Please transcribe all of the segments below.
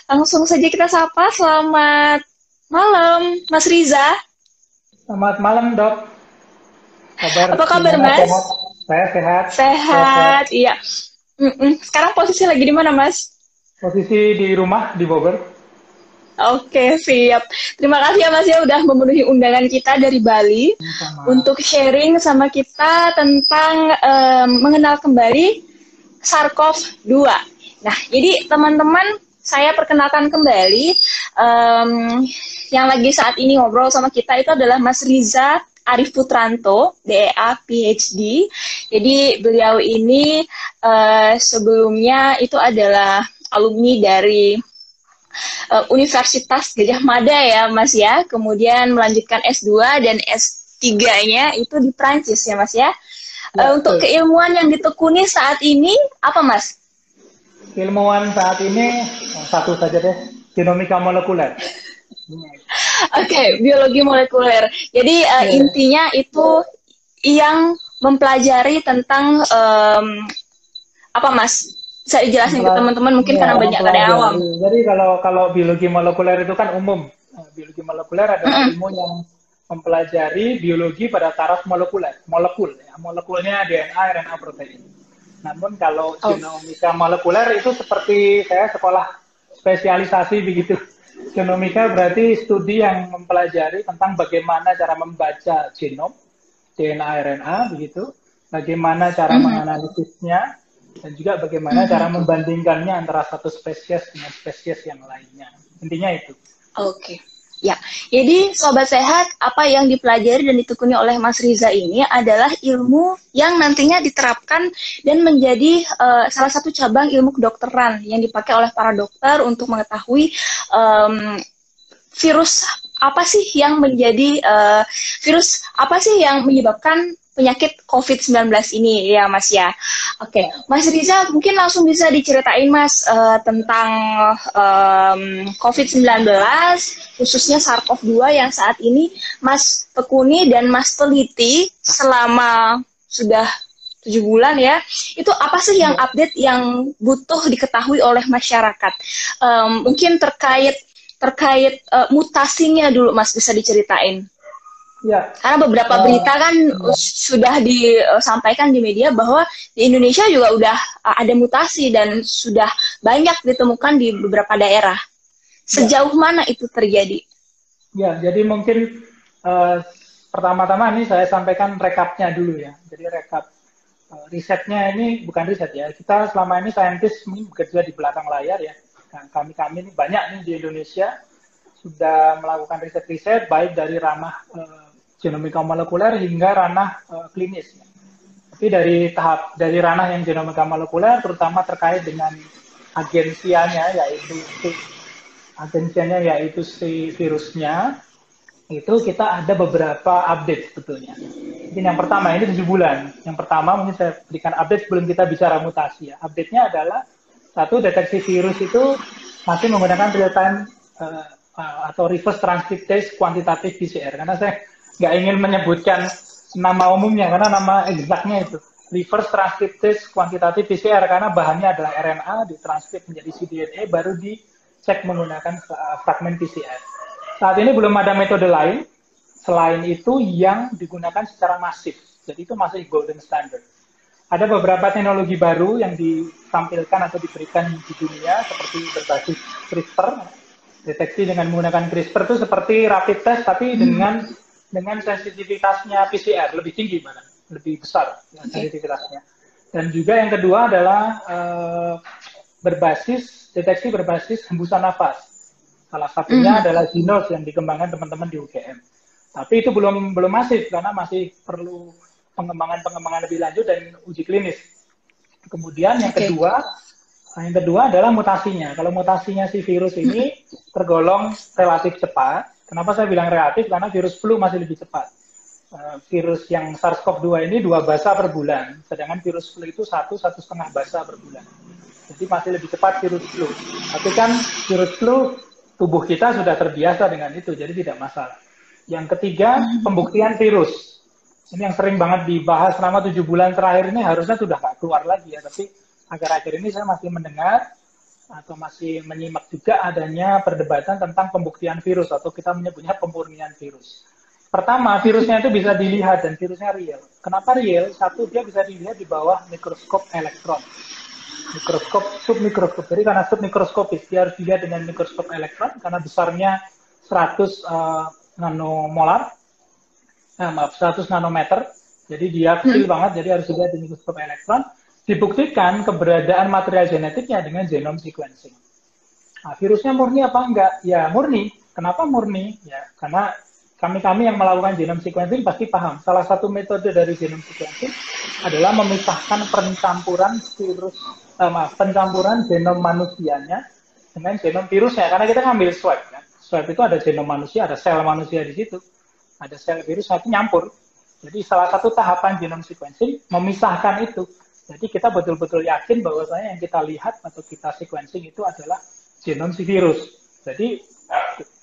Langsung saja kita sapa. Selamat malam, Mas Riza. Selamat malam, Dok. Kabar Apa kabar, gimana? Mas? Sehat? Saya sehat. Sehat-sehat. Sehat, iya. Sekarang posisi lagi di mana, Mas? Posisi di rumah di Bogor. Oke, siap. Terima kasih ya, Mas, ya udah memenuhi undangan kita dari Bali Sama. untuk sharing sama kita tentang mengenal kembali SARS-CoV-2. Nah, jadi teman-teman, saya perkenalkan kembali em, yang lagi saat ini ngobrol sama kita itu adalah Mas Riza Arif Putranto, DEA PhD. Jadi beliau ini sebelumnya itu adalah alumni dari Universitas Gadjah Mada ya Mas ya, kemudian melanjutkan S2 dan S3-nya itu di Prancis ya Mas ya. Ya, Untuk betul. keilmuan yang ditekuni saat ini apa Mas? Ilmuwan saat ini satu saja deh, genomika molekuler. Oke, biologi molekuler. Jadi Ya, intinya itu yang mempelajari tentang apa Mas? Bisa dijelasin ke teman-teman mungkin ya, karena banyak ada yang awam. mempelajari. Jadi kalau biologi molekuler itu kan umum. Biologi molekuler adalah Mm-mm. ilmu yang mempelajari biologi pada taraf molekuler, molekul. Ya. Molekulnya DNA, RNA, protein. Namun kalau Oh. genomika molekuler itu seperti saya sekolah spesialisasi begitu. Genomika berarti studi yang mempelajari tentang bagaimana cara membaca genom, DNA, RNA begitu, bagaimana cara Mhm. menganalisisnya, dan juga bagaimana cara Mhm. membandingkannya antara satu spesies dengan spesies yang lainnya. Intinya itu. Oke. Ya, jadi Sobat Sehat, apa yang dipelajari dan ditekuni oleh Mas Riza ini adalah ilmu yang nantinya diterapkan dan menjadi salah satu cabang ilmu kedokteran yang dipakai oleh para dokter untuk mengetahui virus apa sih yang menjadi virus apa sih yang menyebabkan penyakit COVID-19 ini ya Mas ya. Oke, Mas Riza mungkin langsung bisa diceritain Mas tentang COVID-19 khususnya SARS-CoV-2 yang saat ini Mas tekuni dan Mas teliti selama sudah 7 bulan ya. Itu apa sih yang Ya, update yang butuh diketahui oleh masyarakat? Mungkin terkait mutasinya dulu Mas bisa diceritain. ya, Karena beberapa berita uh, kan sudah disampaikan di media bahwa di Indonesia juga udah ada mutasi dan sudah banyak ditemukan di beberapa daerah. ya, Sejauh mana itu terjadi? ya. Jadi mungkin uh, pertama-tama ini saya sampaikan rekapnya dulu ya. Jadi rekap risetnya ini bukan riset ya. Kita selama ini saintis bekerja di belakang layar ya. Nah, kami ini banyak nih di Indonesia sudah melakukan riset-riset baik dari ranah genomika molekuler hingga ranah klinis. Tapi dari ranah yang genomika molekuler terutama terkait dengan agensianya yaitu si virusnya itu kita ada beberapa update sebetulnya. Mungkin yang pertama ini 7 bulan. Yang pertama mungkin saya berikan update sebelum kita bicara mutasi ya. Update-nya adalah satu deteksi virus itu masih menggunakan real time atau reverse transcriptase kuantitatif PCR karena saya nggak ingin menyebutkan nama umumnya karena nama exactnya itu reverse transcriptase kuantitatif PCR karena bahannya adalah RNA ditranskrip menjadi cDNA baru dicek menggunakan fragmen PCR. Saat ini belum ada metode lain selain itu yang digunakan secara masif. Jadi itu masih golden standard. Ada beberapa teknologi baru yang ditampilkan atau diberikan di dunia seperti berbasis CRISPR. Deteksi dengan menggunakan CRISPR itu seperti rapid test tapi dengan sensitivitasnya PCR lebih tinggi mana, lebih besar Oke. sensitivitasnya. Dan juga yang kedua adalah deteksi berbasis hembusan nafas. Salah satunya Mhm. adalah Ginos yang dikembangkan teman-teman di UGM. Tapi itu belum masif karena masih perlu pengembangan lebih lanjut dan uji klinis. Kemudian Oke. yang kedua adalah mutasinya. Kalau mutasinya si virus ini tergolong relatif cepat. Kenapa saya bilang relatif? Karena virus flu masih lebih cepat. Virus yang SARS-CoV-2 ini 2 basa per bulan, sedangkan virus flu itu 1,5 basa per bulan. Jadi masih lebih cepat virus flu. Tapi kan virus flu tubuh kita sudah terbiasa dengan itu, jadi tidak masalah. Yang ketiga, pembuktian virus. Ini yang sering banget dibahas selama 7 bulan terakhir ini harusnya sudah nggak keluar lagi ya, tapi akhir-akhir ini saya masih mendengar atau masih menyimak juga adanya perdebatan tentang pembuktian virus atau kita menyebutnya pemurnian virus. Pertama, virusnya itu bisa dilihat dan virusnya real. Kenapa real? Satu, dia bisa dilihat di bawah mikroskop elektron. Mikroskop, submikroskop. Jadi karena submikroskopis, dia harus dilihat dengan mikroskop elektron karena besarnya 100 nanomolar, 100 nanometer. Jadi dia kecil banget, jadi harus dilihat di mikroskop elektron. Dibuktikan keberadaan material genetiknya dengan genome sequencing. Nah, virusnya murni apa enggak? Ya murni. Kenapa murni? Ya karena kami yang melakukan genome sequencing pasti paham. Salah satu metode dari genome sequencing adalah memisahkan pencampuran genom manusianya dengan genom virusnya. Karena kita ngambil swab, kan? Swab itu ada genom manusia, ada sel manusia di situ, ada sel virus, itu nyampur. Jadi salah satu tahapan genome sequencing memisahkan itu. Jadi kita betul-betul yakin bahwasanya yang kita lihat atau kita sequencing itu adalah genom si virus. Jadi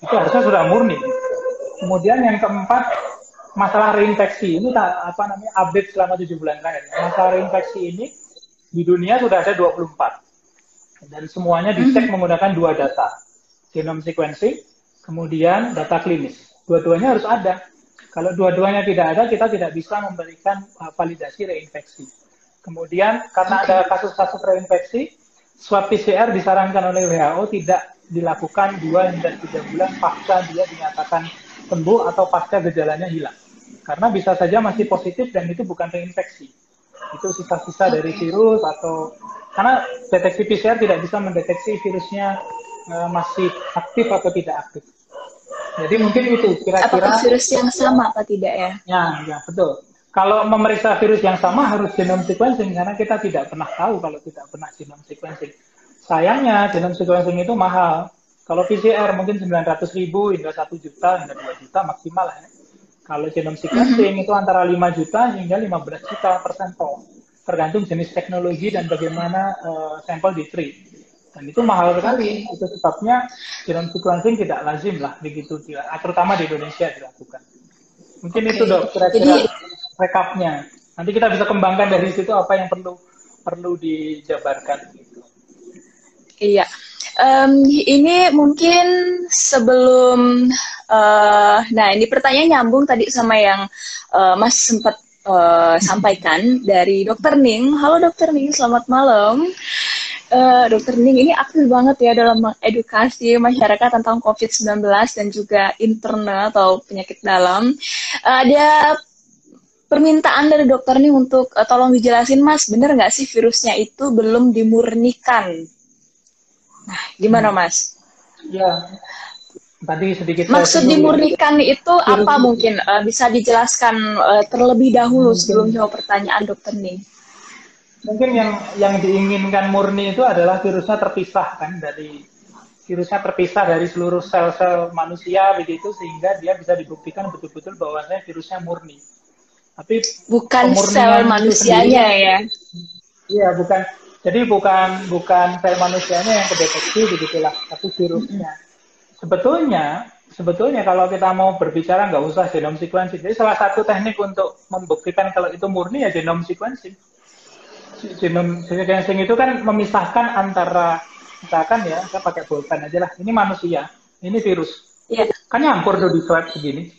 itu harusnya sudah murni. Kemudian yang keempat, masalah reinfeksi. Ini update selama 7 bulan terakhir. Masalah reinfeksi ini di dunia sudah ada 24. Dan semuanya dicek menggunakan 2 data. Genome sequencing, kemudian data klinis. Dua-duanya harus ada. Kalau dua-duanya tidak ada, kita tidak bisa memberikan validasi reinfeksi. Kemudian, karena ada kasus-kasus reinfeksi, swab PCR disarankan oleh WHO tidak dilakukan 2 hingga 3 bulan pasca dia dinyatakan sembuh atau pasca gejalanya hilang. Karena bisa saja masih positif dan itu bukan reinfeksi. Itu sisa-sisa dari virus atau... Karena deteksi PCR tidak bisa mendeteksi virusnya masih aktif atau tidak aktif. Jadi mungkin itu kira-kira... Apakah virus yang sama atau tidak ya? Ya, betul. Kalau memeriksa virus yang sama harus genome sequencing, karena kita tidak pernah tahu kalau tidak pernah genome sequencing. Sayangnya genome sequencing itu mahal. Kalau PCR mungkin 900.000 hingga 1 juta, hingga 2 juta maksimal ya. Kalau genome sequencing itu antara 5 juta hingga 15 juta per sampel. Tergantung jenis teknologi dan bagaimana sampel di-treat. Dan itu mahal sekali. Itu sebabnya genome sequencing tidak lazim lah begitu, terutama di Indonesia dilakukan. Mungkin itu Dok, kira-kira rekapnya. Nanti kita bisa kembangkan dari situ apa yang perlu dijabarkan. Gitu. Iya. Ini mungkin sebelum, nah ini pertanyaan nyambung tadi sama yang Mas sempat sampaikan dari Dokter Ning. Halo Dokter Ning, selamat malam. Dokter Ning ini aktif banget ya dalam mengedukasi masyarakat tentang COVID-19 dan juga internal atau penyakit dalam. Ada permintaan dari Dokter Ning untuk tolong dijelasin Mas, bener nggak sih virusnya itu belum dimurnikan? Nah, gimana Mas? Ya, tadi sedikit. Maksud dimurnikan itu apa mungkin? Bisa dijelaskan terlebih dahulu sebelum jawab pertanyaan Dokter Ning. Mungkin yang diinginkan murni itu adalah virusnya terpisah dari seluruh sel-sel manusia begitu, sehingga dia bisa dibuktikan betul-betul bahwasanya virusnya murni. Tapi bukan sel manusianya sendiri, ya? Iya, bukan. Jadi bukan sel manusianya yang terdeteksi begitulah, tapi virusnya. Sebetulnya kalau kita mau berbicara nggak usah genome sequencing. Jadi salah satu teknik untuk membuktikan kalau itu murni ya genome sequencing. Genome sequencing itu kan memisahkan antara, misalkan ya, saya pakai pulpen aja lah. Ini manusia, ini virus. Yeah. Kan nyampur tuh di swab segini.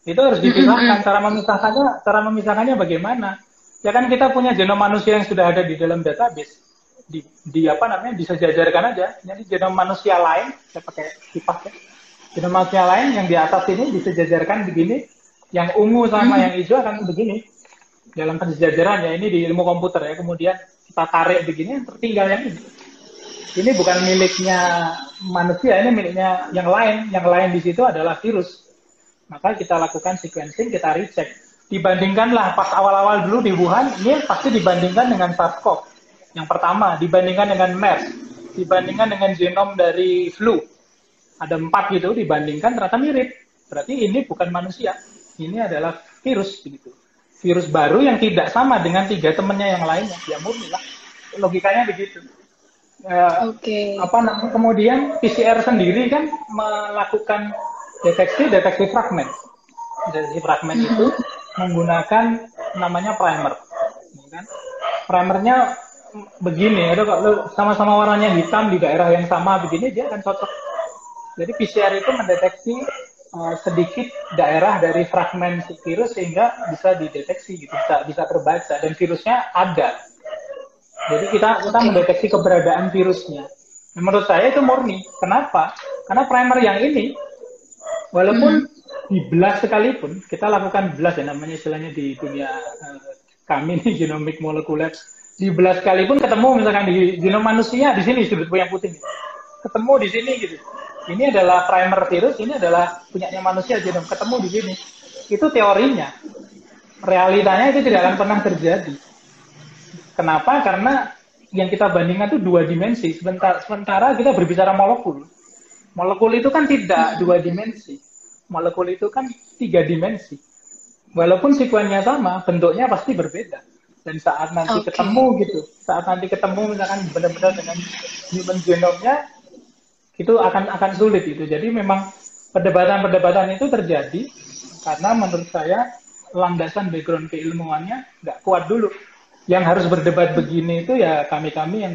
Itu harus dipisahkan. Cara memisahkannya bagaimana? Ya kan kita punya genom manusia yang sudah ada di dalam database. Disejajarkan aja. Jadi genom manusia lain, saya pakai kipas ya. Genom manusia lain yang di atas ini disejajarkan begini, yang ungu sama yang hijau akan begini. Dalam pensejajaran ya, ini di ilmu komputer ya. Kemudian kita tarik begini, tertinggal yang ini. Ini bukan miliknya manusia, ini miliknya yang lain. Yang lain di situ adalah virus. Maka kita lakukan sequencing, kita recheck. Dibandingkanlah pas awal-awal dulu di Wuhan, ini pasti dibandingkan dengan SARS-CoV. Yang pertama, dibandingkan dengan MERS, dibandingkan dengan genom dari flu. Ada 4 gitu, dibandingkan ternyata mirip. Berarti ini bukan manusia, ini adalah virus begitu. Virus baru yang tidak sama dengan 3 temannya yang lainnya, ya murni lah. Logikanya begitu. Kemudian PCR sendiri kan melakukan deteksi fragmen. Deteksi fragmen itu menggunakan namanya primer. Primernya begini, ada kalau sama-sama warnanya hitam di daerah yang sama begini, dia akan cocok. Jadi PCR itu mendeteksi sedikit daerah dari fragmen virus sehingga bisa dideteksi, gitu, bisa terbaca, dan virusnya ada. Jadi kita mendeteksi keberadaan virusnya. Menurut saya itu murni. Kenapa? Karena primer yang ini, walaupun dibelas sekalipun, kita lakukan belas ya, namanya istilahnya di dunia kami nih genomik molekuler, dibelas sekalipun ketemu misalkan di genom manusia di sini sudut yang putih, ketemu di sini gitu. Ini adalah primer virus, ini adalah punyanya manusia genom, ketemu di sini. Itu teorinya. Realitanya itu tidak akan pernah terjadi. Kenapa? Karena yang kita bandingkan itu 2 dimensi, sementara kita berbicara molekul. Molekul itu kan tidak 2 dimensi. Molekul itu kan 3 dimensi. Walaupun sekuensinya sama, bentuknya pasti berbeda. Dan saat nanti ketemu gitu, saat nanti ketemu misalkan benar-benar dengan human genomnya, itu akan sulit gitu. Jadi memang perdebatan-perdebatan itu terjadi karena menurut saya landasan background keilmuannya nggak kuat dulu. Yang harus berdebat begini itu ya kami-kami yang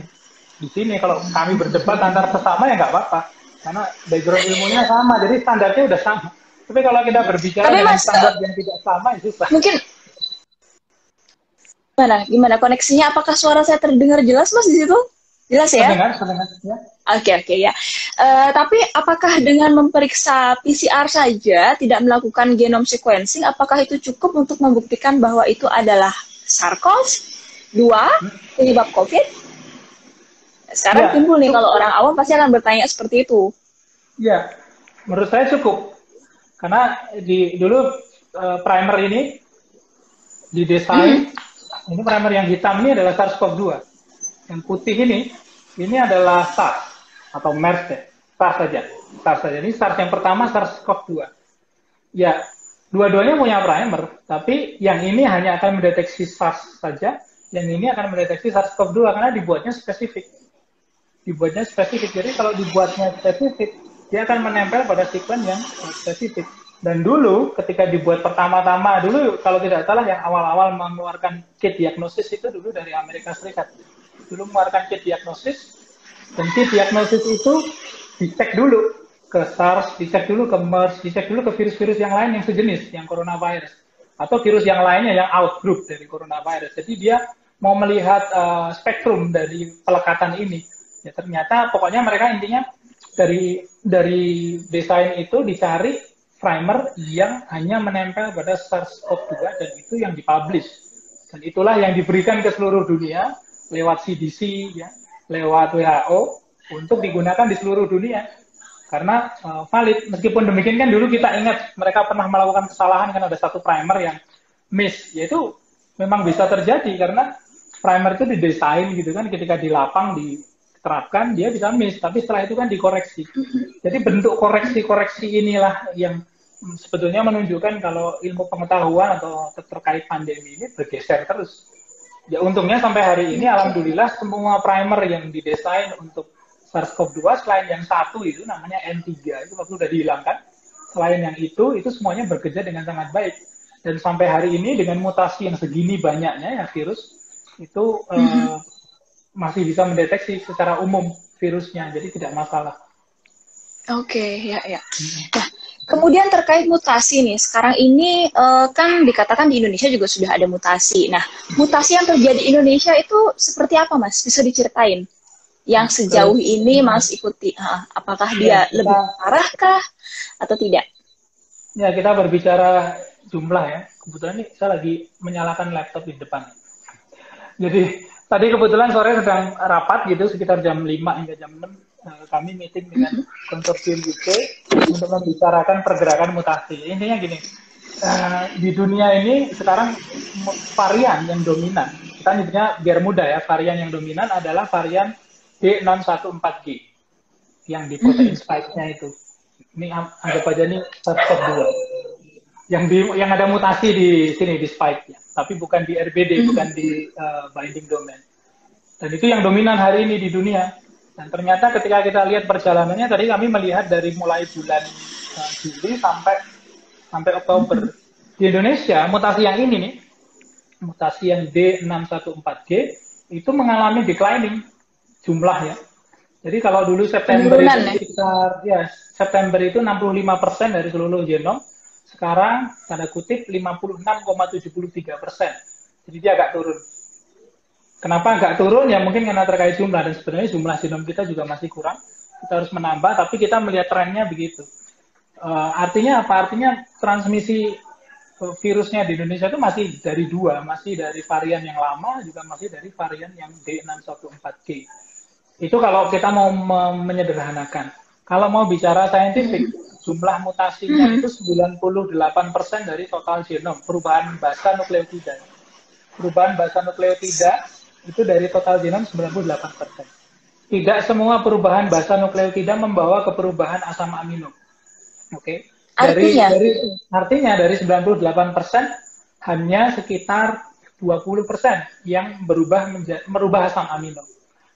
di sini. Kalau kami berdebat antar sesama ya nggak apa-apa, karena background ilmunya sama, jadi standarnya udah sama. Tapi kalau kita berbicara dengan standar yang tidak sama, itu susah. Mungkin gimana koneksinya? Apakah suara saya terdengar jelas, Mas, di situ? Jelas ya? Terdengar ya. Oke ya. Tapi apakah dengan memeriksa PCR saja, tidak melakukan genome sequencing, apakah itu cukup untuk membuktikan bahwa itu adalah SARS-CoV-2 penyebab COVID? Sekarang timbul nih, kalau orang awam pasti akan bertanya seperti itu. Ya, menurut saya cukup. Karena dulu primer ini didesain, ini primer yang hitam ini adalah SARS-CoV-2. Yang putih ini adalah SARS atau MERS ya. SARS saja. Ini SARS yang pertama, SARS-CoV-2. Ya, dua-duanya punya primer, tapi yang ini hanya akan mendeteksi SARS saja, yang ini akan mendeteksi SARS-CoV-2 karena dibuatnya spesifik. Jadi kalau dibuatnya spesifik, dia akan menempel pada sekuen yang spesifik. Dan dulu ketika dibuat pertama-tama, dulu kalau tidak salah yang awal-awal mengeluarkan kit diagnosis itu dulu dari Amerika Serikat. Dulu mengeluarkan kit diagnosis, dan kit diagnosis itu dicek dulu ke SARS, dicek dulu ke MERS, dicek dulu ke virus-virus yang lain yang sejenis, yang coronavirus. Atau virus yang lainnya yang outgroup dari coronavirus. Jadi dia mau melihat spektrum dari pelekatan ini. Ya ternyata pokoknya mereka intinya dari desain itu dicari primer yang hanya menempel pada SARS-CoV-2 dan itu yang dipublish. Dan itulah yang diberikan ke seluruh dunia lewat CDC, ya, lewat WHO untuk digunakan di seluruh dunia. Karena valid. Meskipun demikian kan dulu kita ingat mereka pernah melakukan kesalahan kan ada satu primer yang miss. Yaitu memang bisa terjadi karena primer itu didesain gitu kan ketika di lapang diterapkan dia bisa miss. Tapi setelah itu kan dikoreksi. Jadi bentuk koreksi-koreksi inilah yang sebetulnya menunjukkan kalau ilmu pengetahuan atau terkait pandemi ini bergeser terus. Ya untungnya sampai hari ini alhamdulillah semua primer yang didesain untuk SARS-CoV-2 selain yang satu itu namanya N3 itu waktu sudah dihilangkan. Selain yang itu semuanya bekerja dengan sangat baik. Dan sampai hari ini dengan mutasi yang segini banyaknya ya virus itu masih bisa mendeteksi secara umum virusnya, jadi tidak masalah. Ya. Nah, kemudian terkait mutasi nih, sekarang ini kan dikatakan di Indonesia juga sudah ada mutasi. Nah, mutasi yang terjadi di Indonesia itu seperti apa, Mas? Bisa diceritain? Yang sejauh ini Mas ikuti, apakah dia lebih parah kah atau tidak? Ya, kita berbicara jumlah ya. Kebetulan ini saya lagi menyalakan laptop di depan. Jadi, tadi kebetulan sore sedang rapat gitu, sekitar jam 5 hingga jam 6. Kami meeting dengan konsorsium UK untuk membicarakan pergerakan mutasi. Intinya gini, di dunia ini sekarang varian yang dominan, kita nyebutnya biar mudah ya, varian yang dominan adalah varian D614G yang di protein spike-nya itu. Ini anggap aja nih SARS-CoV-2 yang ada mutasi di sini di spike-nya, tapi bukan di RBD, bukan di binding domain. Dan itu yang dominan hari ini di dunia. Dan ternyata ketika kita lihat perjalanannya, tadi kami melihat dari mulai bulan Juli sampai Oktober. Di Indonesia, mutasi yang ini nih, mutasi yang D614G, itu mengalami declining jumlah ya. Jadi kalau dulu September itu sekitar September itu 65% dari seluruh genom, sekarang tanda kutip 56,73%. Jadi dia agak turun. Kenapa agak turun? Ya mungkin karena terkait jumlah, dan sebenarnya jumlah genom kita juga masih kurang. Kita harus menambah, tapi kita melihat trennya begitu. Artinya apa? Artinya transmisi virusnya di Indonesia itu masih dari dua, masih dari varian yang lama, juga masih dari varian yang D614G. Itu kalau kita mau menyederhanakan. Kalau mau bicara saintifik, jumlah mutasinya itu 98% dari total genom, perubahan basa nukleotida. Perubahan basa nukleotida itu dari total genom 98%. Tidak semua perubahan basa nukleotida membawa ke perubahan asam amino. Oke. Artinya dari 98% hanya sekitar 20% yang merubah asam amino.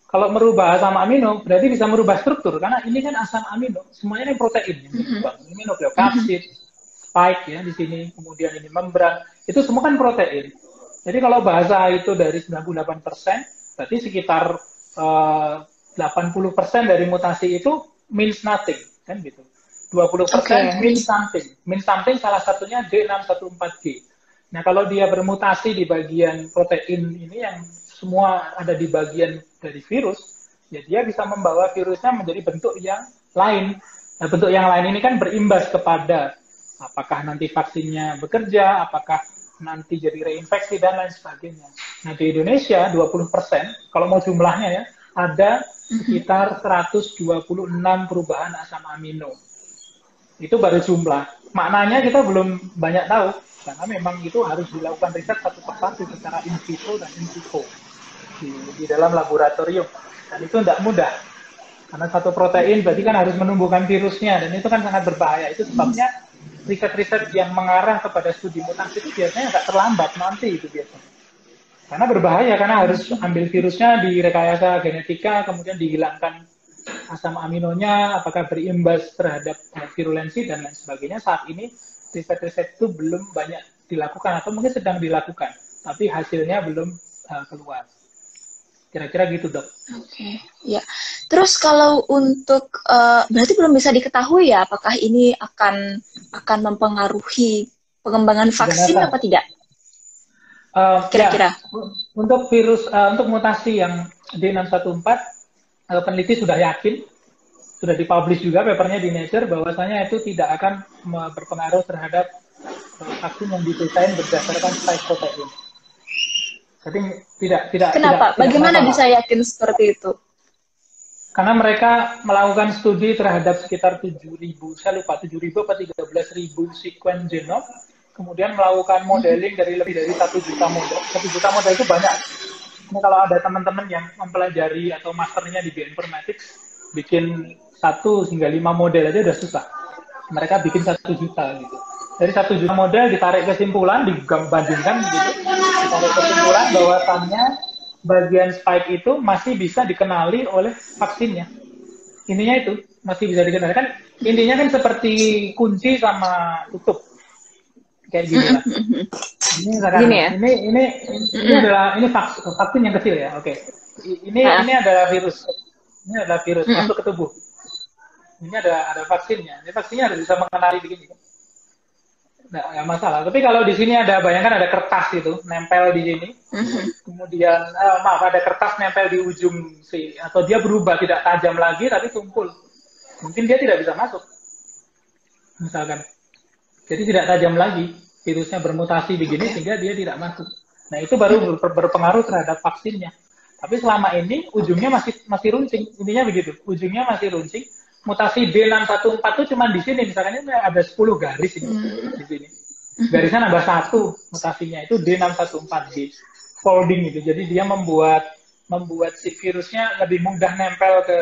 Kalau merubah asam amino berarti bisa merubah struktur, karena ini kan asam amino, semuanya ini protein. Ini nukleokapsid, spike ya di sini, kemudian ini membran, itu semua kan protein. Jadi kalau bahasa itu dari 98%, berarti sekitar 80% dari mutasi itu means nothing, kan gitu. 20% means something. Means something salah satunya D614G. Nah, kalau dia bermutasi di bagian protein ini yang semua ada di bagian dari virus, ya dia bisa membawa virusnya menjadi bentuk yang lain. Nah, bentuk yang lain ini kan berimbas kepada apakah nanti vaksinnya bekerja, apakah nanti jadi reinfeksi, dan lain sebagainya. Nah, di Indonesia 20%, kalau mau jumlahnya ya, ada sekitar 126 perubahan asam amino. Itu baru jumlah. Maknanya kita belum banyak tahu, karena memang itu harus dilakukan riset satu persatu secara in vitro dan in vivo di dalam laboratorium. Dan itu tidak mudah. Karena satu protein berarti kan harus menumbuhkan virusnya, dan itu kan sangat berbahaya. Itu sebabnya riset-riset yang mengarah kepada studi mutasi itu biasanya agak terlambat nanti itu biasanya. Karena berbahaya, karena harus ambil virusnya, direkayasa genetika, kemudian dihilangkan asam aminonya, apakah berimbas terhadap virulensi dan lain sebagainya. Saat ini riset-riset itu belum banyak dilakukan, atau mungkin sedang dilakukan, tapi hasilnya belum keluar. Kira-kira gitu, Dok. Oke, ya. Terus kalau untuk berarti belum bisa diketahui ya apakah ini akan mempengaruhi pengembangan vaksin apa tidak? Kira-kira. Ya, untuk virus, untuk mutasi yang D614, peneliti sudah yakin, sudah dipublish juga papernya di Nature, bahwasanya itu tidak akan berpengaruh terhadap vaksin yang didesain berdasarkan spike protein. Jadi tidak. Kenapa? Bagaimana bisa yakin seperti itu? Karena mereka melakukan studi terhadap sekitar 7.000, saya lupa 7.000 atau 13.000 sekuen genom, kemudian melakukan modeling dari lebih dari 1 juta model. 1 juta model itu banyak. Ini kalau ada teman-teman yang mempelajari atau masternya di bioinformatics, bikin 1 hingga 5 model aja udah susah. Mereka bikin 1 juta gitu. Dari 1 juta model ditarik kesimpulan, dibandingkan gitu, ditarik kesimpulan bahwasannya bagian spike itu masih bisa dikenali oleh vaksinnya. Intinya itu masih bisa dikenali, kan intinya kan seperti kunci sama tutup, kayak gitu lah. Ini sekarang ya? ini adalah vaksin yang kecil ya. Oke. Ini adalah virus. Ini adalah virus masuk ke tubuh. Ini ada vaksinnya. Ini vaksinnya harus bisa mengenali begini. Nggak masalah. Tapi kalau di sini bayangkan ada kertas itu nempel di sini. Kemudian ada kertas nempel di ujung atau dia berubah tidak tajam lagi tapi tumpul. Mungkin dia tidak bisa masuk. Misalkan. Jadi tidak tajam lagi. Virusnya bermutasi begini sehingga dia tidak masuk. Nah, itu baru berpengaruh terhadap vaksinnya. Tapi selama ini ujungnya masih runcing. Intinya begitu. Ujungnya masih runcing. Mutasi D614 itu cuma di sini. Misalkan ini ada 10 garis ini di sini. Garisnya nambah 1 mutasinya itu D614G. Folding itu. Jadi dia membuat si virusnya lebih mudah nempel ke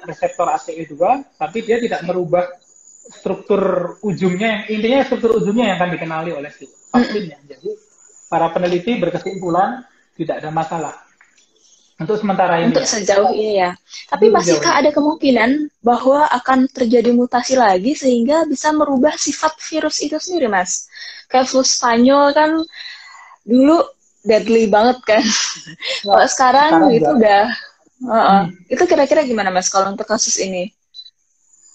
reseptor ACE2, tapi dia tidak merubah struktur ujungnya, intinya struktur ujungnya yang akan dikenali oleh si vaksinnya. Jadi para peneliti berkesimpulan tidak ada masalah untuk sementara ini. Untuk sejauh ini ya. Tapi masihkah ada kemungkinan bahwa akan terjadi mutasi lagi sehingga bisa merubah sifat virus itu sendiri, Mas? Kayak flu Spanyol kan dulu deadly banget kan. Kalau sekarang itu enggak. udah, itu kira-kira gimana Mas kalau untuk kasus ini?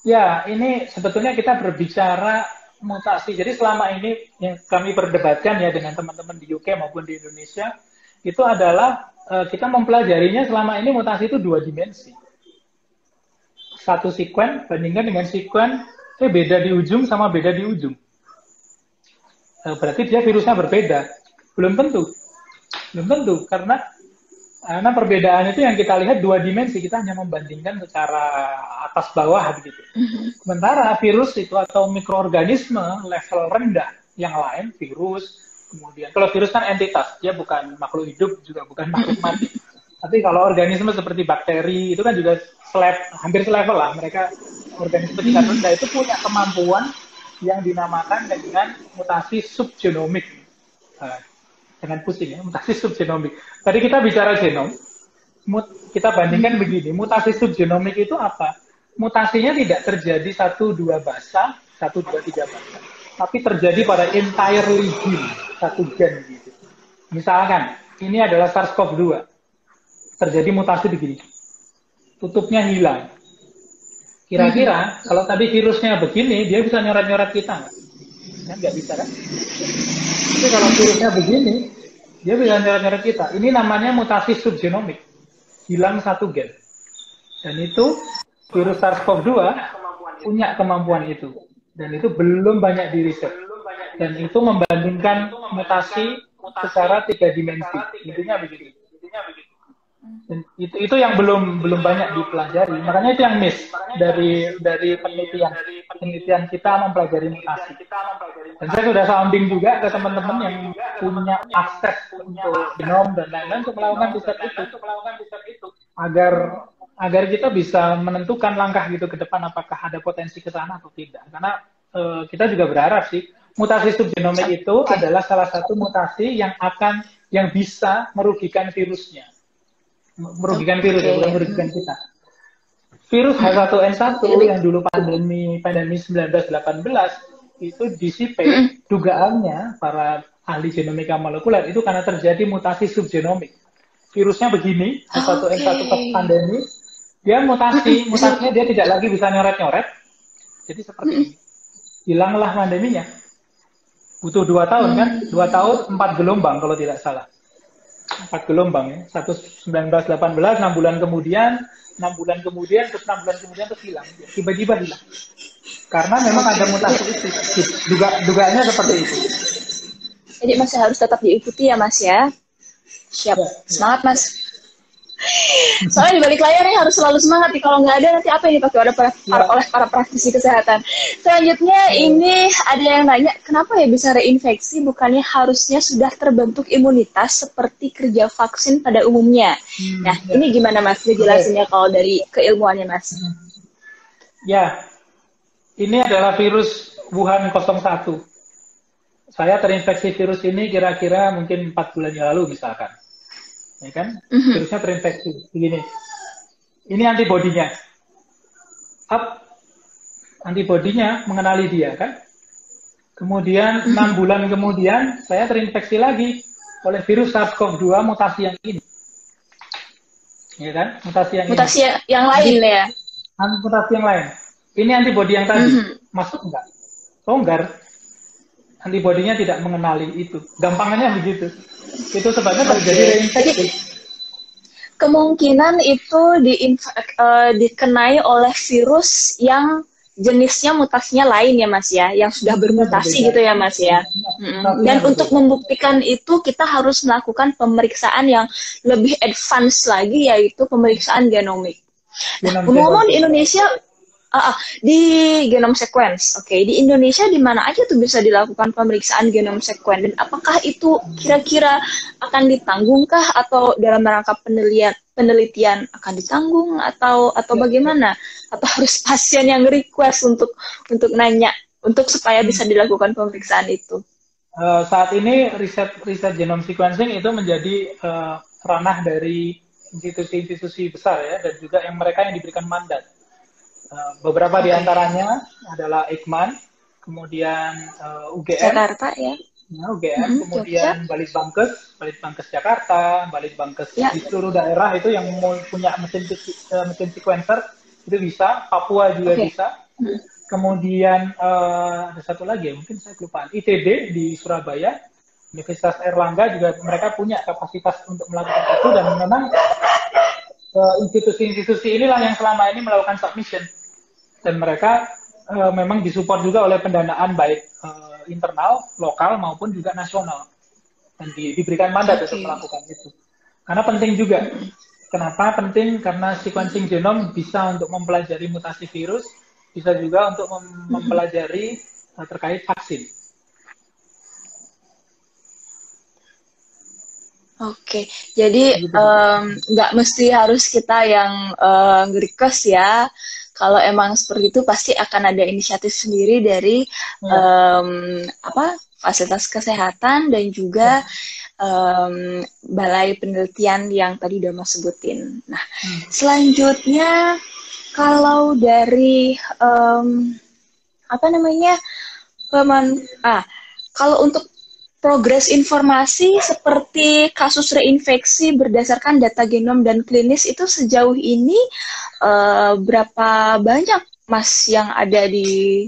Ya, ini sebetulnya kita berbicara mutasi. Jadi selama ini yang kami perdebatkan ya dengan teman-teman di UK maupun di Indonesia, itu adalah kita mempelajarinya selama ini mutasi itu 2 dimensi. Satu sekuen bandingkan dengan sekuen beda di ujung sama beda di ujung. Berarti dia virusnya berbeda. Belum tentu. Belum tentu, karena perbedaan itu yang kita lihat 2 dimensi, kita hanya membandingkan secara atas bawah begitu. Sementara virus itu atau mikroorganisme level rendah yang lain, virus, kemudian kalau virus kan entitas, dia bukan makhluk hidup, juga bukan makhluk mati. Tapi kalau organisme seperti bakteri itu kan juga hampir selevel lah, mereka organisme tingkat rendah itu punya kemampuan yang dinamakan dengan mutasi subgenomik. Jangan pusing ya, mutasi subgenomik. Tadi kita bicara genom, kita bandingkan begini, mutasi subgenomik itu apa? Mutasinya tidak terjadi 1-2 basa, 1-2-3 basa, tapi terjadi pada entirely gene, satu gen gitu. Misalkan, ini adalah SARS-CoV-2, terjadi mutasi begini, tutupnya hilang. Kira-kira kalau tadi virusnya begini, dia bisa nyoret-nyoret kita nggak? Kan nggak bisa kan? Tapi kalau virusnya begini, dia bisa nyoret-nyoret kita. Ini namanya mutasi subgenomik. Hilang satu gen. Dan itu virus SARS-CoV-2 punya kemampuan itu. Dan itu belum banyak diriset. Dan itu membandingkan mutasi secara 3 dimensi. Intinya begitu. Dan itu yang belum banyak dipelajari. Makanya itu yang miss dari penelitian kita mempelajari mutasi. Dan saya sudah sounding juga ke teman-teman yang punya akses untuk genom dan lain-lain untuk melakukan riset itu agar kita bisa menentukan langkah gitu ke depan apakah ada potensi ke sana atau tidak. Karena kita juga berharap sih mutasi subgenomik itu adalah salah satu mutasi yang bisa merugikan virusnya. Merugikan virus, bukan merugikan kita. Virus H1N1 yang dulu pandemi 1918 itu disipai dugaannya para ahli genomika molekuler itu karena terjadi mutasi subgenomik. Virusnya begini, H1N1 pandemi, dia mutasinya dia tidak lagi bisa nyoret-nyoret. Jadi seperti ini. Hilanglah pandeminya. Butuh 2 tahun kan? 2 tahun 4 gelombang kalau tidak salah. 4 gelombang ya, 1918, 6 bulan kemudian, terus 6 bulan kemudian terus hilang. Tiba-tiba hilang. Karena memang ada mutasi itu. Dugaannya seperti itu. Jadi masih harus tetap diikuti ya Mas ya. Siap. Ya, semangat Mas. Soalnya di balik layar nih harus selalu semangat nih. Kalau nggak ada nanti apa yang dipakai oleh para praktisi kesehatan. Selanjutnya ini ada yang nanya, kenapa ya bisa reinfeksi bukannya harusnya sudah terbentuk imunitas seperti kerja vaksin pada umumnya. Nah ini gimana Mas dijelasinnya kalau dari keilmuannya Mas? Ya, ini adalah virus Wuhan 01. Saya terinfeksi virus ini kira-kira mungkin 4 bulan yang lalu misalkan. Ya kan? Virusnya terinfeksi. Begini. Ini antibodinya. Antibodinya mengenali dia kan? Kemudian 6 bulan kemudian saya terinfeksi lagi oleh virus SARS-CoV-2 mutasi yang ini. Ya kan? Mutasi yang lain ya. Mutasi yang lain. Ini antibodi yang tadi masuk enggak? Longgar. Antibodinya tidak mengenali itu. Gampangnya begitu. Itu sebabnya terjadi reinfeksi. Kemungkinan itu dikenai oleh virus yang jenisnya mutasinya lain ya Mas ya, yang sudah bermutasi gitu ya Mas ya. Dan untuk membuktikan itu kita harus melakukan pemeriksaan yang lebih advance lagi, yaitu pemeriksaan genomik. Ngomong di Indonesia, di genome sequence, di Indonesia di mana aja tuh bisa dilakukan pemeriksaan genome sequence, dan apakah itu kira-kira akan ditanggungkah atau dalam rangka penelitian akan ditanggung atau bagaimana, atau harus pasien yang request untuk nanya untuk supaya bisa dilakukan pemeriksaan itu? Saat ini riset genome sequencing itu menjadi ranah dari institusi-institusi besar ya, dan juga mereka yang diberikan mandat. Beberapa di antaranya adalah Eijkman, kemudian UGM, Jakarta ya, ya, UGM, kemudian Balitbangkes Jakarta, Balitbangkes di seluruh daerah itu yang mau punya mesin sequencer itu bisa, Papua juga bisa. Kemudian ada satu lagi ya, mungkin saya kelupaan, ITB di Surabaya, Universitas Airlangga juga mereka punya kapasitas untuk melakukan itu, dan memang institusi-institusi inilah yang selama ini melakukan submission, dan mereka memang disupport juga oleh pendanaan baik internal, lokal maupun juga nasional, dan diberikan mandat untuk melakukan itu. Karena penting juga. Kenapa penting? Karena sequencing genom bisa untuk mempelajari mutasi virus, bisa juga untuk mempelajari terkait vaksin. Oke, jadi nggak mesti harus kita yang nge-request ya. Kalau emang seperti itu pasti akan ada inisiatif sendiri dari fasilitas kesehatan dan juga balai penelitian yang tadi udah Mas sebutin. Nah, selanjutnya kalau dari kalau untuk progres informasi seperti kasus reinfeksi berdasarkan data genom dan klinis itu sejauh ini berapa banyak Mas yang ada di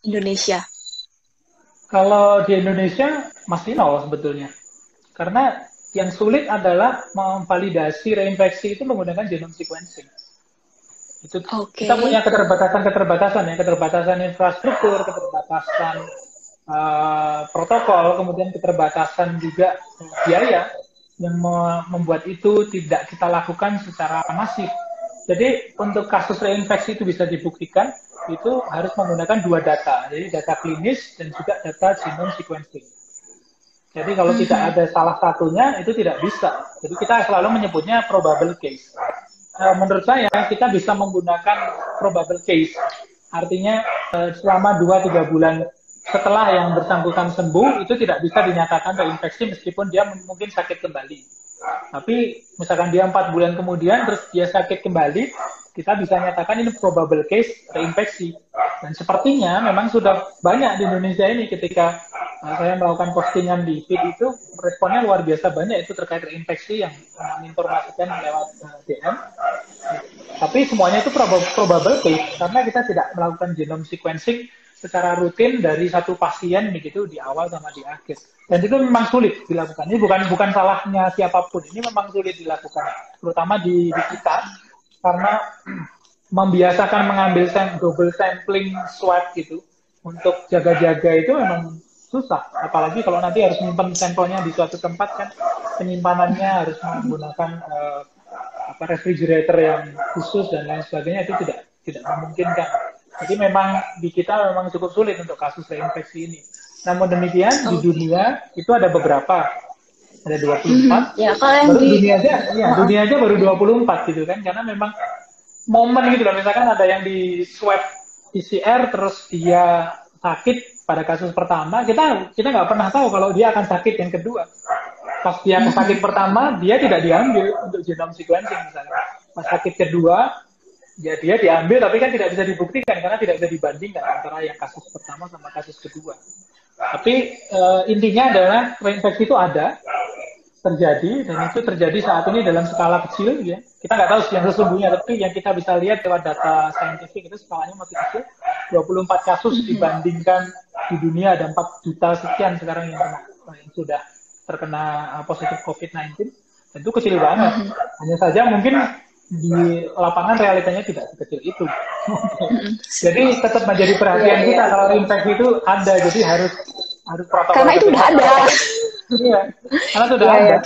Indonesia? Kalau di Indonesia masih nol sebetulnya. Karena yang sulit adalah memvalidasi reinfeksi itu menggunakan genome sequencing. Itu kita punya keterbatasan infrastruktur, keterbatasan protokol, kemudian keterbatasan juga biaya yang membuat itu tidak kita lakukan secara masif. Jadi untuk kasus reinfeksi itu bisa dibuktikan, itu harus menggunakan dua data, jadi data klinis dan juga data genome sequencing. Jadi kalau tidak ada salah satunya, itu tidak bisa. Jadi kita selalu menyebutnya probable case. Menurut saya, kita bisa menggunakan probable case. Artinya, selama 2-3 bulan setelah yang bersangkutan sembuh, itu tidak bisa dinyatakan terinfeksi meskipun dia mungkin sakit kembali. Tapi, misalkan dia 4 bulan kemudian, terus dia sakit kembali, kita bisa nyatakan ini probable case reinfeksi. Dan sepertinya memang sudah banyak di Indonesia ini ketika saya melakukan postingan di feed itu, responnya luar biasa banyak itu terkait reinfeksi yang menginformasikan lewat DM. Tapi semuanya itu probable case karena kita tidak melakukan genome sequencing secara rutin dari satu pasien begitu di awal sama di akhir. Dan itu memang sulit dilakukan. Ini bukan salahnya siapapun. Ini memang sulit dilakukan, terutama di kita karena membiasakan mengambil double sampling swab gitu untuk jaga-jaga itu memang susah, apalagi kalau nanti harus menyimpan sampelnya di suatu tempat kan penyimpanannya harus menggunakan refrigerator yang khusus dan lain sebagainya, itu tidak memungkinkan. Jadi memang di kita memang cukup sulit untuk kasus reinfeksi ini. Namun demikian di dunia itu ada beberapa, ada 24. Ya, kalau yang baru dunia aja baru 24 gitu kan, karena memang momen gitu loh, misalkan ada yang di swab PCR terus dia sakit pada kasus pertama, kita nggak pernah tahu kalau dia akan sakit yang kedua. Pas dia sakit pertama, dia tidak diambil untuk genome sequencing misalnya. Pas sakit kedua, ya dia diambil, tapi kan tidak bisa dibuktikan karena tidak bisa dibandingkan antara yang kasus pertama sama kasus kedua. Tapi intinya adalah reinfeksi itu ada, terjadi, dan itu terjadi saat ini dalam skala kecil ya. Kita nggak tahu yang sesungguhnya, tapi yang kita bisa lihat lewat data saintifik itu skalanya masih kecil. 24 kasus dibandingkan di dunia ada 4 juta sekian sekarang yang sudah terkena positif COVID-19. Tentu kecil banget. Hanya saja mungkin di lapangan realitanya tidak sekecil itu. Jadi tetap menjadi perhatian kita kalau infeksi itu ada, jadi harus protokol. Karena itu udah ada. Iya, karena sudah ada.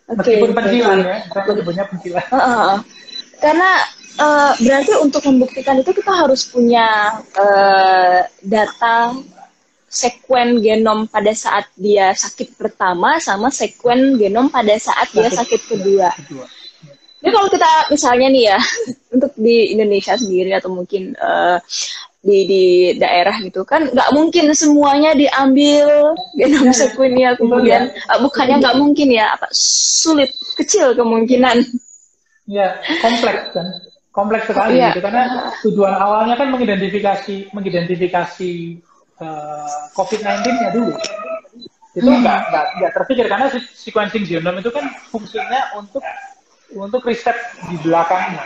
Meskipun pencilan ya, saya menyebutnya pencilan. Karena berarti untuk membuktikan itu kita harus punya data sekuen genom pada saat dia sakit pertama sama sekuen genom pada saat dia sakit kedua. Jadi kalau kita misalnya nih ya, untuk di Indonesia sendiri atau mungkin di daerah gitu kan, nggak mungkin semuanya diambil genom sekuennya kemudian, bukannya nggak mungkin ya, sulit, kecil kemungkinan. Ya, kompleks sekali gitu, karena tujuan awalnya kan mengidentifikasi COVID-19-nya dulu. Itu nggak terpikir karena sequencing genome itu kan fungsinya untuk riset di belakangnya,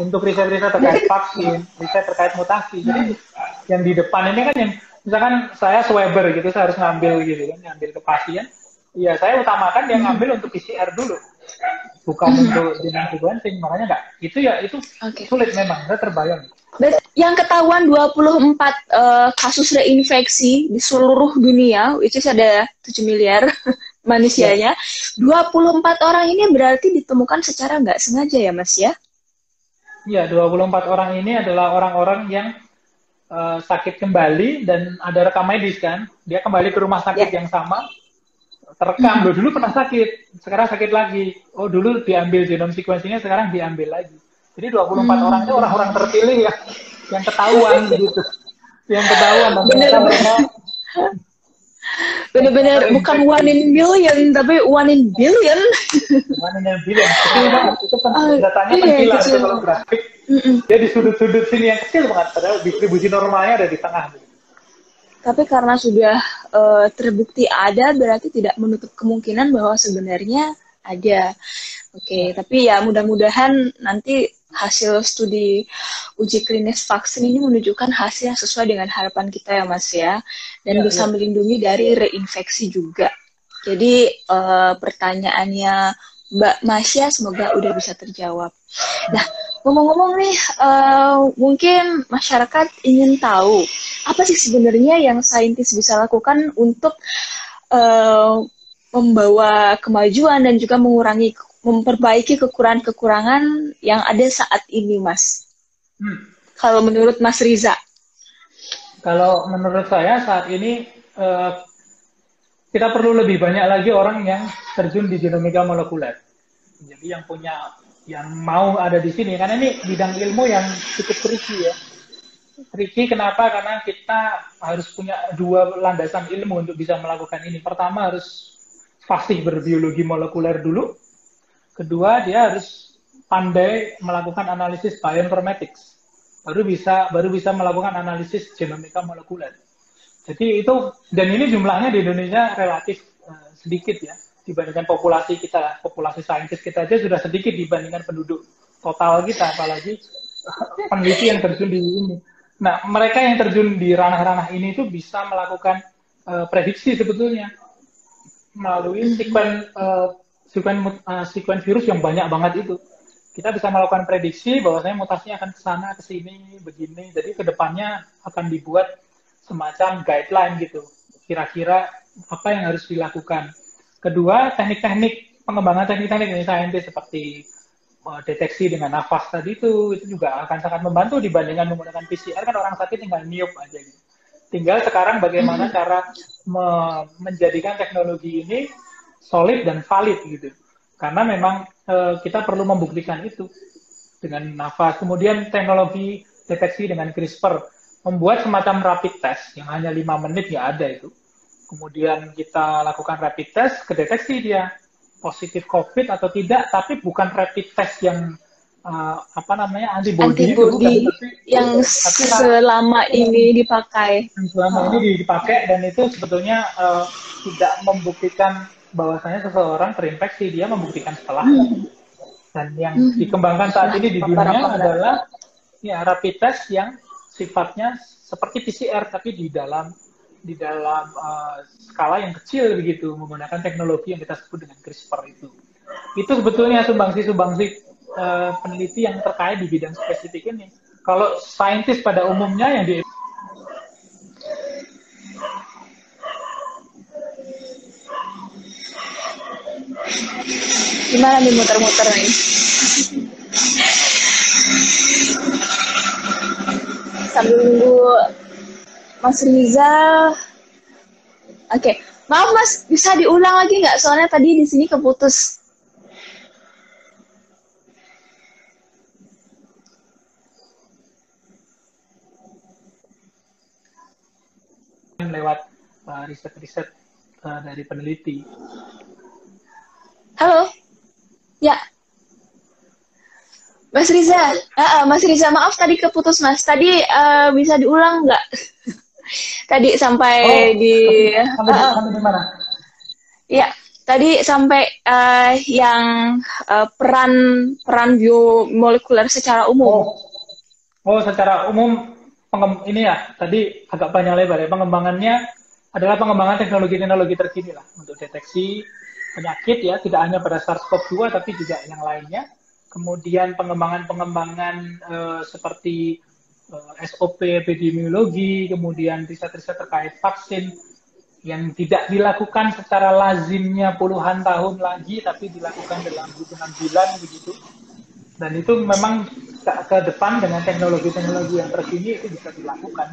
untuk riset-riset terkait vaksin, riset terkait mutasi. Jadi yang di depan ini kan yang misalkan saya swabber gitu, saya harus ngambil gitu kan, ngambil ke pasien. Ya saya utamakan dia ngambil untuk PCR dulu, bukan untuk genome sequencing. Makanya nggak, itu sulit memang, saya terbayang. Yang ketahuan 24 kasus reinfeksi di seluruh dunia, which is ada 7 miliar manusianya, 24 orang ini berarti ditemukan secara nggak sengaja ya Mas ya? Iya, 24 orang ini adalah orang-orang yang sakit kembali dan ada rekam medis kan. Dia kembali ke rumah sakit yang sama, terekam, dulu pernah sakit, sekarang sakit lagi. Oh dulu diambil genome sequencing-nya, sekarang diambil lagi. Jadi 24 orang itu orang-orang terpilih ya, yang ketahuan gitu. Yang ketahuan. Bener-bener bukan 1 in million, tapi 1 in billion. 1 in billion. Kecil banget. Itu kan datanya penkilan itu kalau grafik. Dia di sudut-sudut sini yang kecil banget, padahal distribusi normalnya ada di tengah. Tapi karena sudah terbukti ada, berarti tidak menutup kemungkinan bahwa sebenarnya ada. Oke, tapi ya mudah-mudahan nanti hasil studi uji klinis vaksin ini menunjukkan hasil yang sesuai dengan harapan kita ya Mas ya, dan bisa melindungi dari reinfeksi juga. Jadi pertanyaannya Mbak Masya semoga udah bisa terjawab. Nah, ngomong-ngomong nih, mungkin masyarakat ingin tahu apa sih sebenarnya yang saintis bisa lakukan untuk membawa kemajuan dan juga memperbaiki kekurangan-kekurangan yang ada saat ini, Mas. Kalau menurut Mas Riza? Kalau menurut saya saat ini kita perlu lebih banyak lagi orang yang terjun di genomika molekuler. Jadi yang mau ada di sini, karena ini bidang ilmu yang cukup tricky ya. Tricky kenapa? Karena kita harus punya 2 landasan ilmu untuk bisa melakukan ini. Pertama harus fasih berbiologi molekuler dulu. Kedua, dia harus pandai melakukan analisis bioinformatics. Baru bisa melakukan analisis genomika molekuler. Jadi itu, dan ini jumlahnya di Indonesia relatif sedikit ya, dibandingkan populasi kita, populasi saintis kita aja sudah sedikit dibandingkan penduduk total kita, apalagi peneliti yang terjun di ini. Nah, mereka yang terjun di ranah-ranah ini itu bisa melakukan prediksi sebetulnya melalui sekuen virus yang banyak banget itu. Kita bisa melakukan prediksi bahwasanya mutasinya akan ke sana, ke sini, begini. Jadi kedepannya akan dibuat semacam guideline gitu. Kira-kira apa yang harus dilakukan. Kedua, teknik-teknik, pengembangan teknik-teknik ini saintis seperti deteksi dengan nafas tadi itu juga akan sangat membantu dibandingkan menggunakan PCR, kan orang sakit tinggal niup aja gitu. Tinggal sekarang bagaimana cara menjadikan teknologi ini solid dan valid gitu. Karena memang kita perlu membuktikan itu dengan nafas. Kemudian teknologi deteksi dengan CRISPR membuat semacam rapid test yang hanya 5 menit ya ada itu. Kemudian kita lakukan rapid test, kedeteksi dia positif COVID atau tidak, tapi bukan rapid test yang antibody itu, yang selama ini dipakai. Selama ini dipakai, dan itu sebetulnya tidak membuktikan bahwasanya seseorang terinfeksi, dia membuktikan setelahnya. Dan yang dikembangkan saat ini di dunia adalah ya rapid test yang sifatnya seperti PCR tapi di dalam skala yang kecil begitu, menggunakan teknologi yang kita sebut dengan CRISPR itu. Itu sebetulnya sumbangsi peneliti yang terkait di bidang spesifik ini. Kalau saintis pada umumnya yang gimana nih muter-muter nih? Sambil nunggu Mas Riza. Oke. Maaf Mas, bisa diulang lagi nggak? Soalnya tadi di sini keputus. lewat riset-riset dari peneliti. Halo? Ya. Mas Riza, maaf tadi keputus Mas. Tadi bisa diulang nggak? Tadi sampai Oh, di sampai di mana? ya, tadi sampai yang peran peran biomolekuler secara umum. Oh, secara umum ini ya tadi agak panjang lebar ya. Pengembangannya adalah pengembangan teknologi-teknologi terkini lah untuk deteksi penyakit ya, tidak hanya pada SARS-CoV-2 tapi juga yang lainnya. Kemudian pengembangan-pengembangan seperti SOP epidemiologi, kemudian riset-riset terkait vaksin yang tidak dilakukan secara lazimnya puluhan tahun lagi, tapi dilakukan dalam hitungan bulan begitu. Dan itu memang ke depan dengan teknologi-teknologi yang terkini itu bisa dilakukan.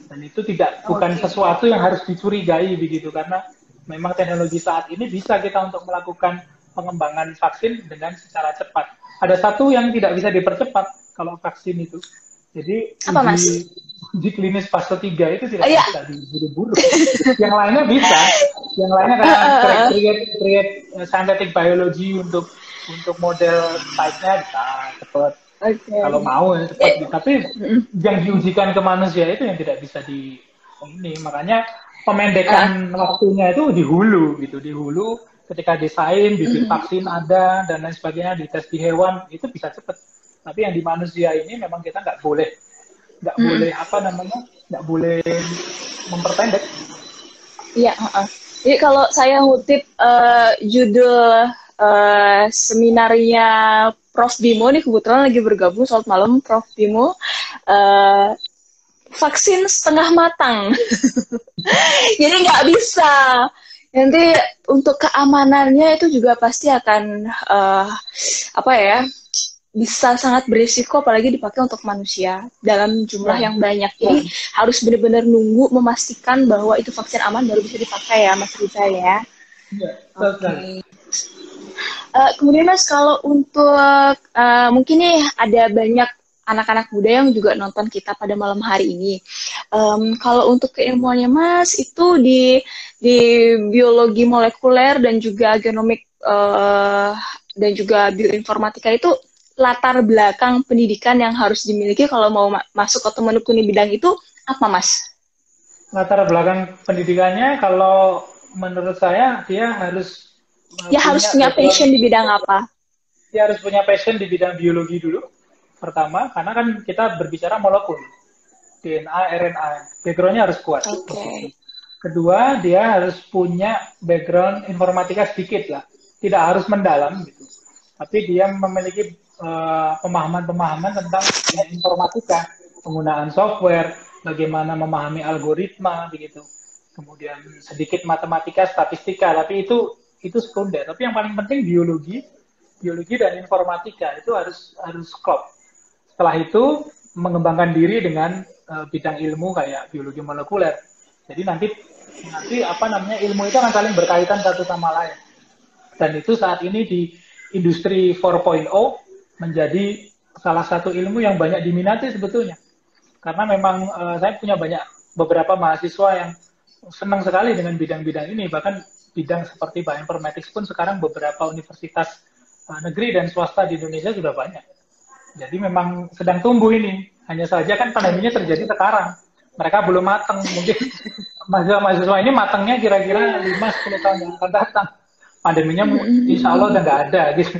Dan itu bukan sesuatu yang harus dicurigai begitu, karena memang teknologi saat ini bisa kita untuk melakukan pengembangan vaksin dengan secara cepat. Ada satu yang tidak bisa dipercepat kalau vaksin itu. Jadi Apa, Mas? uji klinis fase 3 itu tidak bisa diburu-buru. Yang lainnya bisa. Yang lainnya karena create synthetic biology untuk model type-nya bisa cepat. Kalau mau ya cepat. Tapi yang diujikan ke manusia itu yang tidak bisa makanya pemendekan waktunya itu di hulu gitu, di hulu ketika desain, bibit vaksin ada dan lain sebagainya, dites di hewan itu bisa cepat. Tapi yang di manusia ini memang kita nggak boleh memperpendek. Iya. Jadi kalau saya ngutip judul seminarnya Prof. Bimo nih, kebetulan lagi bergabung. Selamat malam Prof. Bimo. Vaksin setengah matang. Jadi nggak bisa. Nanti untuk keamanannya itu juga pasti akan bisa sangat berisiko, apalagi dipakai untuk manusia dalam jumlah yang banyak. Jadi harus benar-benar nunggu memastikan bahwa itu vaksin aman baru bisa dipakai ya, Mas Riza ya. Iya, okay. Kemudian Mas, kalau untuk mungkin nih ada banyak anak-anak muda yang juga nonton kita pada malam hari ini. Kalau untuk keilmuannya Mas, itu di biologi molekuler dan juga genomik dan juga bioinformatika itu latar belakang pendidikan yang harus dimiliki kalau mau masuk atau menekuni bidang itu apa, Mas? Latar belakang pendidikannya kalau menurut saya dia harus punya passion di bidang apa? Dia harus punya passion di bidang biologi dulu. Pertama, karena kan kita berbicara molekul, DNA, RNA, background-nya harus kuat. Kedua, dia harus punya background informatika sedikit lah, tidak harus mendalam gitu. Tapi dia memiliki pemahaman-pemahaman tentang informatika, penggunaan software, bagaimana memahami algoritma begitu. Kemudian sedikit matematika, statistika, tapi itu sekunder. Tapi yang paling penting biologi dan informatika itu harus klop. Setelah itu mengembangkan diri dengan bidang ilmu kayak biologi molekuler. Jadi nanti ilmu itu akan saling berkaitan satu sama lain. Dan itu saat ini di industri 4.0 menjadi salah satu ilmu yang banyak diminati sebetulnya. Karena memang saya punya beberapa mahasiswa yang senang sekali dengan bidang-bidang ini. Bahkan bidang seperti bioinformatics pun sekarang beberapa universitas negeri dan swasta di Indonesia sudah banyak. Jadi memang sedang tumbuh ini. Hanya saja kan pandeminya terjadi sekarang. Mereka belum matang. Mungkin mahasiswa ini matangnya kira-kira 5-10 tahun yang akan datang. Pandeminya insya Allah udah nggak ada gitu.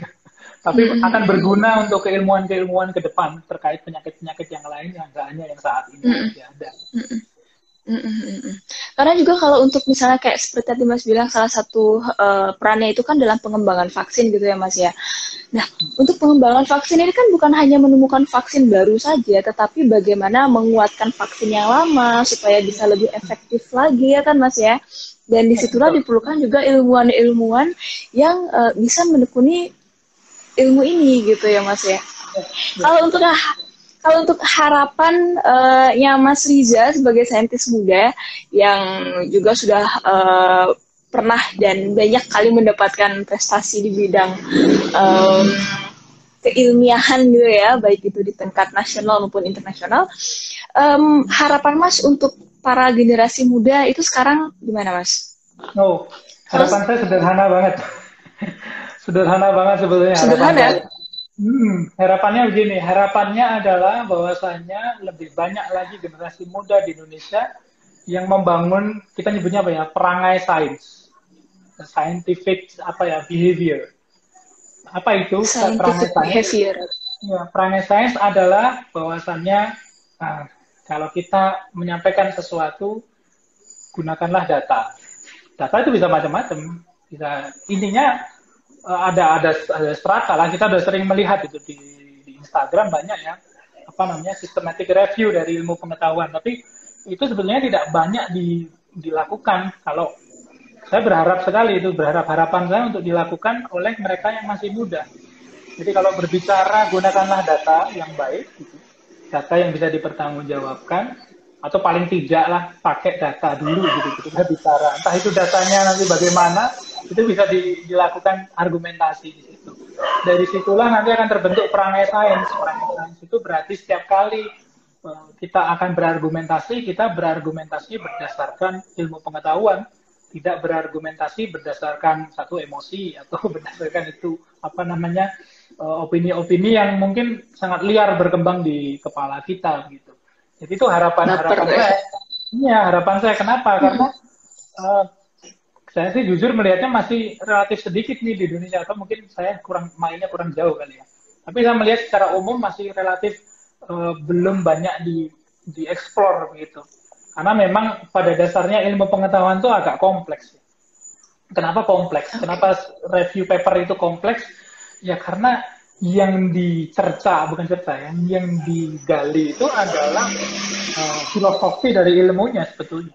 Tapi akan berguna untuk keilmuan-keilmuan ke depan terkait penyakit-penyakit yang lain yang nggak hanya yang saat ini ada. Karena juga kalau untuk misalnya kayak seperti tadi Mas bilang, salah satu perannya itu kan dalam pengembangan vaksin gitu ya Mas ya. Nah, untuk pengembangan vaksin ini kan bukan hanya menemukan vaksin baru saja, tetapi bagaimana menguatkan vaksin yang lama supaya bisa lebih efektif lagi ya kan Mas ya. Dan disitulah diperlukan juga ilmuwan-ilmuwan yang bisa menekuni ilmu ini gitu ya Mas ya. Kalau untuk harapan Mas Riza sebagai saintis muda yang juga sudah pernah dan banyak kali mendapatkan prestasi di bidang keilmiahan gitu ya, baik itu di tingkat nasional maupun internasional, harapan Mas untuk para generasi muda itu sekarang gimana Mas? Harapan saya sederhana banget. Sederhana banget sebetulnya. Sederhana? Harapannya begini, harapannya adalah bahwasanya lebih banyak lagi generasi muda di Indonesia yang membangun, kita nyebutnya apa ya, perangai sains, scientific apa ya, behavior. Apa itu perangai Scientific sains? behavior. Ya, perangai sains adalah bahwasannya kalau kita menyampaikan sesuatu, gunakanlah data. Data itu bisa macam-macam. Bisa, intinya ada strata lah. Kita udah sering melihat itu di Instagram banyak ya, apa namanya, systematic review dari ilmu pengetahuan. Tapi itu sebetulnya tidak banyak dilakukan. Kalau saya berharap sekali itu, harapan saya untuk dilakukan oleh mereka yang masih muda. Jadi kalau berbicara, gunakanlah data yang baik, gitu. Data yang bisa dipertanggungjawabkan, atau paling tidak lah pakai data dulu gitu kita bicara. Entah itu datanya nanti bagaimana, itu bisa dilakukan argumentasi di situ. Dari situlah nanti akan terbentuk perangai sains. Perangai sains itu berarti setiap kali kita akan berargumentasi, kita berargumentasi berdasarkan ilmu pengetahuan, tidak berargumentasi berdasarkan satu emosi atau berdasarkan itu apa namanya, opini-opini yang mungkin sangat liar berkembang di kepala kita gitu. Jadi itu harapan saya. Iya, harapan saya. Kenapa? Karena saya sih jujur melihatnya masih relatif sedikit nih di Indonesia, atau mungkin saya mainnya kurang jauh kali ya. Tapi saya melihat secara umum masih relatif belum banyak dieksplor begitu. Karena memang pada dasarnya ilmu pengetahuan itu agak kompleks. Kenapa kompleks? Kenapa review paper itu kompleks? Ya karena yang dicerca, bukan cerca, yang digali itu adalah filosofi dari ilmunya sebetulnya.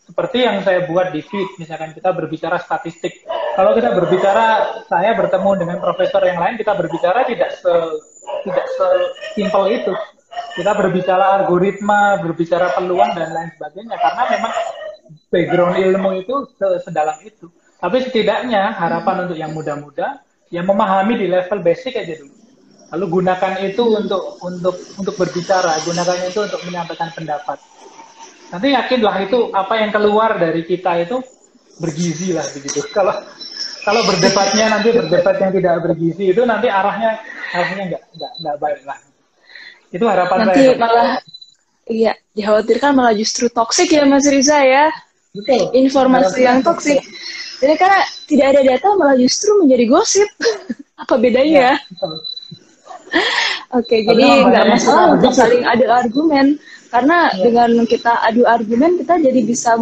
Seperti yang saya buat di feed, misalkan kita berbicara statistik. Kalau kita berbicara, saya bertemu dengan profesor yang lain, kita berbicara tidak sesimpel itu. Kita berbicara algoritma, berbicara peluang, dan lain sebagainya. Karena memang background ilmu itu sedalam itu. Tapi setidaknya harapan untuk yang muda-muda, yang memahami di level basic aja dulu. Lalu gunakan itu untuk berbicara, gunakan itu untuk menyampaikan pendapat. Nanti yakinlah itu apa yang keluar dari kita itu bergizi lah begitu. Kalau berdebatnya nanti berdebat yang tidak bergizi, itu nanti arahnya nggak baik lah. Itu harapan nanti saya. Nanti malah, iya, dikhawatirkan malah justru toksik ya Mas Riza ya. Betul. Informasi yang toksik. Jadi karena tidak ada data malah justru menjadi gosip. Apa bedanya? Ya, Oke, jadi nggak masalah untuk saling adu argumen. Karena dengan kita adu argumen, kita jadi bisa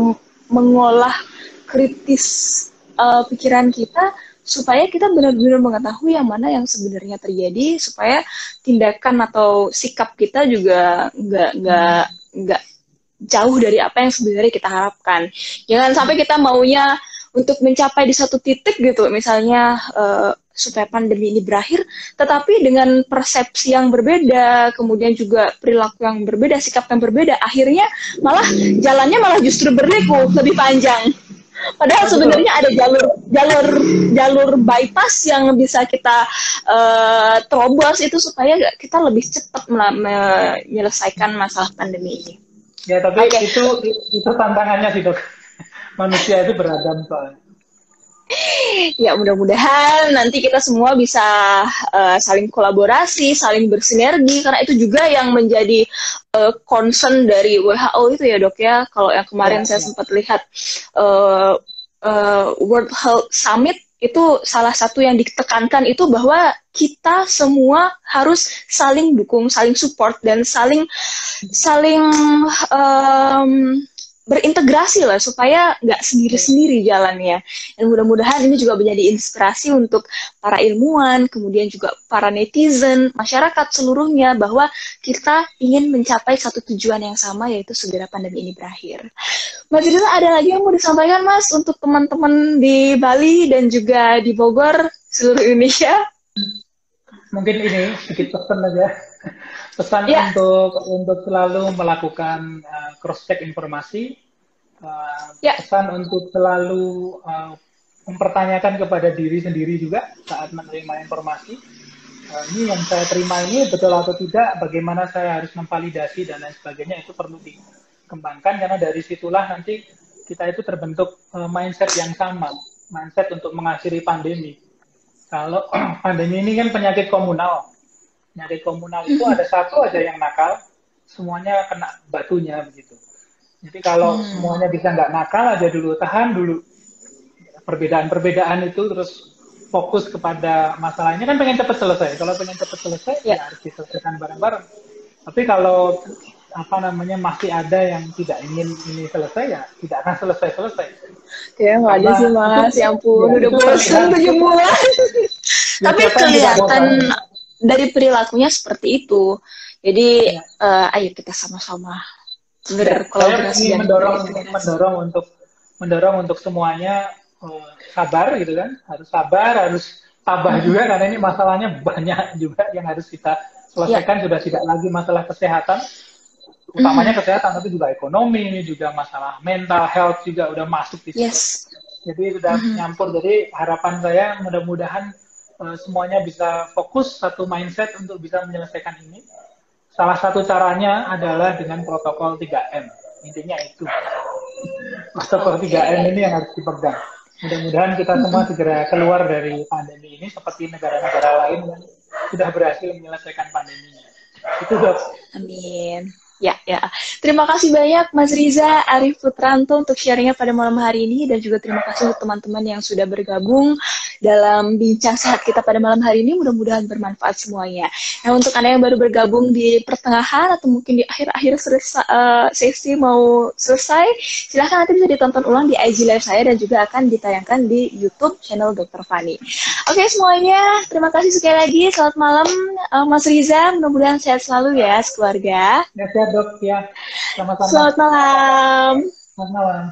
mengolah kritis pikiran kita, supaya kita benar-benar mengetahui yang mana yang sebenarnya terjadi, supaya tindakan atau sikap kita juga nggak jauh dari apa yang sebenarnya kita harapkan. Jangan sampai kita maunya untuk mencapai di satu titik gitu, misalnya supaya pandemi ini berakhir, tetapi dengan persepsi yang berbeda, kemudian juga perilaku yang berbeda, sikap yang berbeda, akhirnya jalannya malah justru berliku lebih panjang. Padahal sebenarnya ada jalur bypass yang bisa kita terobos itu supaya kita lebih cepat menyelesaikan masalah pandemi ini. Ya, tapi itu tantangannya sih, Dok. Manusia itu beragam soalnya. Ya, mudah-mudahan nanti kita semua bisa saling kolaborasi, saling bersinergi, karena itu juga yang menjadi concern dari WHO itu ya, Dok ya. Kalau yang kemarin saya sempat lihat World Health Summit, itu salah satu yang ditekankan itu bahwa kita semua harus saling dukung, saling support, dan saling berintegrasi lah, supaya nggak sendiri-sendiri jalannya. Dan mudah-mudahan ini juga menjadi inspirasi untuk para ilmuwan, kemudian juga para netizen, masyarakat seluruhnya, bahwa kita ingin mencapai satu tujuan yang sama, yaitu segera pandemi ini berakhir. Mas Riza, ada lagi yang mau disampaikan, Mas, untuk teman-teman di Bali dan juga di Bogor, seluruh Indonesia? Mungkin ini sedikit pesan aja. Pesan untuk selalu melakukan cross-check informasi, pesan untuk selalu mempertanyakan kepada diri sendiri juga saat menerima informasi. Ini yang saya terima ini betul atau tidak, bagaimana saya harus memvalidasi dan lain sebagainya, itu perlu dikembangkan, karena dari situlah nanti kita itu terbentuk mindset yang sama, mindset untuk mengakhiri pandemi. Kalau pandemi ini kan penyakit komunal. Penyakit komunal itu ada satu aja yang nakal, semuanya kena batunya begitu. Jadi kalau semuanya bisa nggak nakal aja dulu, tahan dulu perbedaan-perbedaan itu, terus fokus kepada masalahnya. Kan pengen cepat selesai. Kalau pengen cepat selesai, Ya. ya harus diselesaikan bareng-bareng. Tapi kalau apa namanya masih ada yang tidak ingin ini selesai, ya tidak akan selesai-selesai. Ya, nggak ada sih mas, ya ampun, ya, udah bosan 7 bulan. Ya, Tapi siapa yang tidak kelihatan bosan? dari perilakunya seperti itu. Jadi, Ya. Ayo kita sama-sama Saya berkolaborasi ingin dan mendorong untuk semuanya sabar gitu kan, harus sabar, harus tabah juga karena ini masalahnya banyak juga yang harus kita selesaikan. Sudah tidak lagi masalah kesehatan, utamanya kesehatan, tapi juga ekonomi, ini juga masalah mental health juga udah masuk di situ. Yes. Jadi sudah nyampur. Jadi harapan saya mudah-mudahan semuanya bisa fokus satu mindset untuk bisa menyelesaikan ini. Salah satu caranya adalah dengan protokol 3M. Intinya itu. Protokol 3M ini yang harus dipegang. Mudah-mudahan kita semua segera keluar dari pandemi ini seperti negara-negara lain yang sudah berhasil menyelesaikan pandeminya. Itu, Dok. Amin. Ya. Terima kasih banyak Mas Riza Arif Putranto untuk sharingnya pada malam hari ini, dan juga terima kasih untuk teman-teman yang sudah bergabung dalam bincang sehat kita pada malam hari ini. Mudah-mudahan bermanfaat semuanya. Nah, untuk Anda yang baru bergabung di pertengahan atau mungkin di akhir-akhir sesi mau selesai, silahkan nanti bisa ditonton ulang di IG Live saya dan juga akan ditayangkan di YouTube channel Dr. Fani. Oke semuanya, terima kasih sekali lagi. Selamat malam Mas Riza, mudah-mudahan sehat selalu ya sekeluarga. Ya, sehat, Dok. Ya, sama-sama. Selamat malam. Selamat malam.